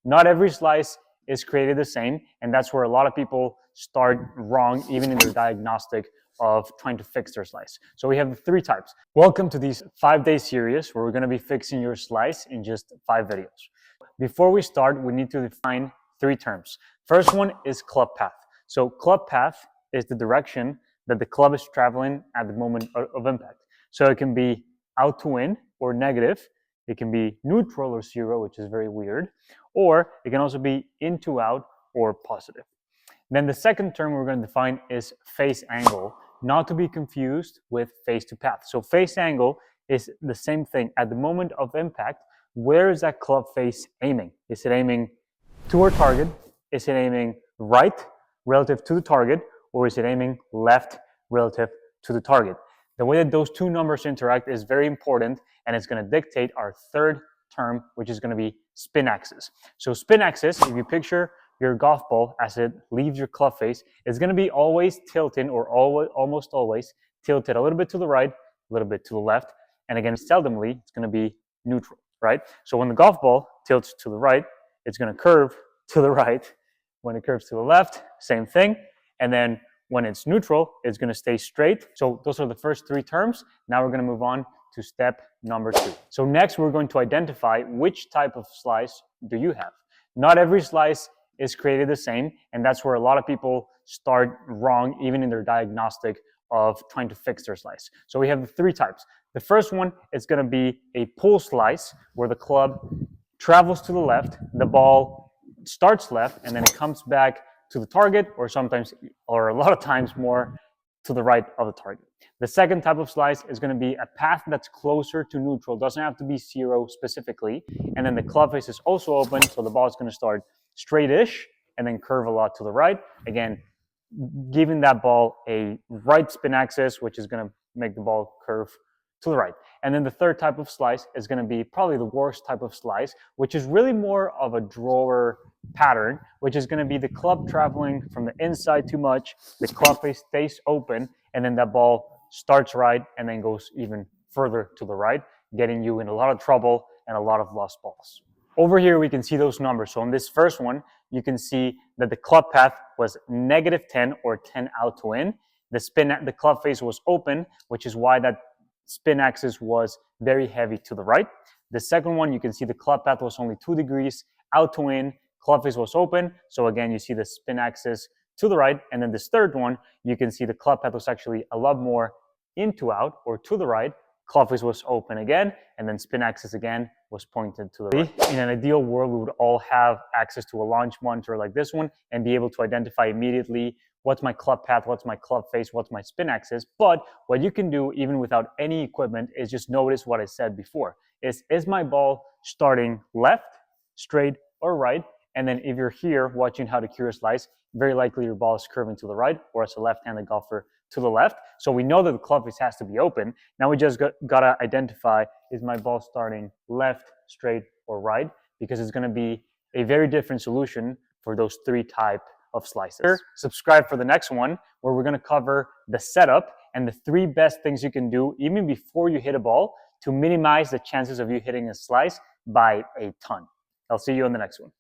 Not every slice is created the same, and that's where a lot of people start wrong, even in their diagnostic of trying to fix their slice. So we have three types. Welcome to these 5-day series where we're going to be fixing your slice in just 5 videos. Before we start, we need to define 3 terms. First one is club path. So club path is the direction that the club is traveling at the moment of impact. So it can be out to in or negative. It can be neutral or zero, which is very weird. Or it can also be in to out or positive. Then the second term we're going to define is face angle, not to be confused with face to path. So face angle is the same thing. At the moment of impact, where is that club face aiming? Is it aiming to our target? Is it aiming right relative to the target? Or is it aiming left relative to the target? The way that those two numbers interact is very important, and it's going to dictate our third term, which is going to be spin axis. So spin axis, if you picture your golf ball as it leaves your club face, it's going to be always tilting, or almost always tilted a little bit to the right, a little bit to the left, and again, seldomly, it's going to be neutral, right? So when the golf ball tilts to the right, it's going to curve to the right. When it curves to the left, same thing. And then when it's neutral, it's going to stay straight. So those are the first 3 terms. Now we're going to move on to step number 2. So next, we're going to identify which type of slice do you have. Not every slice is created the same, and that's where a lot of people start wrong, even in their diagnostic of trying to fix their slice. So we have 3 types. The first one is going to be a pull slice, where the club travels to the left, the ball starts left, and then it comes back to the target, or sometimes, or a lot of times more, to the right of the target. The second type of slice is going to be a path that's closer to neutral, doesn't have to be zero specifically, and then the club face is also open, so the ball is going to start straight-ish and then curve a lot to the right. Again, giving that ball a right spin axis, which is going to make the ball curve to the right. And then the third type of slice is going to be probably the worst type of slice, which is really more of a drawer pattern, which is going to be the club traveling from the inside too much, the club face stays open, and then that ball starts right and then goes even further to the right, getting you in a lot of trouble and a lot of lost balls. Over here, we can see those numbers. So on this first one, you can see that the club path was -10 or 10 out to in. The club face was open, which is why that spin axis was very heavy to the right. The second one, you can see the club path was only 2 degrees out to in, club face was open. So again, you see the spin axis to the right. And then this third one, you can see the club path was actually a lot more into out or to the right. Club face was open again, and then spin axis again was pointed to the right. In an ideal world, we would all have access to a launch monitor like this one and be able to identify immediately what's my club path, what's my club face, what's my spin axis. But what you can do even without any equipment is just notice what I said before. Is my ball starting left, straight, or right? And then if you're here watching How to Cure a Slice, very likely your ball is curving to the right, or as a left-handed golfer, to the left. So we know that the club face has to be open. Now we just gotta identify, is my ball starting left, straight, or right? Because it's gonna be a very different solution for those 3 type of slices. Subscribe for the next one, where we're gonna cover the setup and the 3 best things you can do even before you hit a ball to minimize the chances of you hitting a slice by a ton. I'll see you on the next one.